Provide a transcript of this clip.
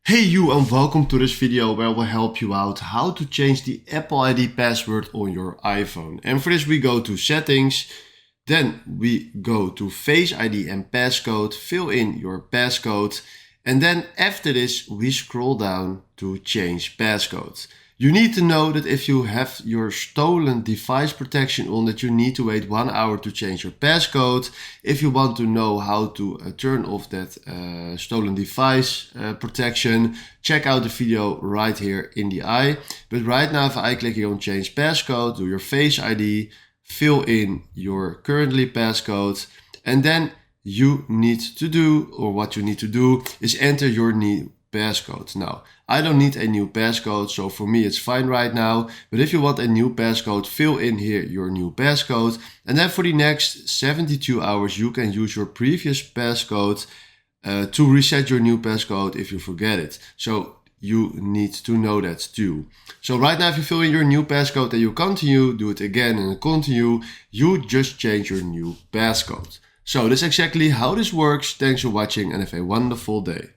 Hey you, and welcome to this video where I will help you out how to change the Apple ID password on your iPhone. And for this we go to settings, then we go to Face ID and passcode, fill in your passcode, and then after this we scroll down to change passcode. You need to know that if you have your stolen device protection on, that you need to wait 1 hour to change your passcode. If you want to know how to turn off that stolen device protection, check out the video right here in the eye. But right now, if I click here on change passcode, do your Face ID, fill in your currently passcode, and then you need to do, or what you need to do is enter your new passcode. Now, I don't need a new passcode, so for me it's fine right now. But if you want a new passcode, fill in here your new passcode. And then for the next 72 hours, you can use your previous passcode to reset your new passcode if you forget it. So you need to know that too. So right now, if you fill in your new passcode and you continue, do it again and continue, you just change your new passcode. So that's exactly how this works. Thanks for watching and have a wonderful day.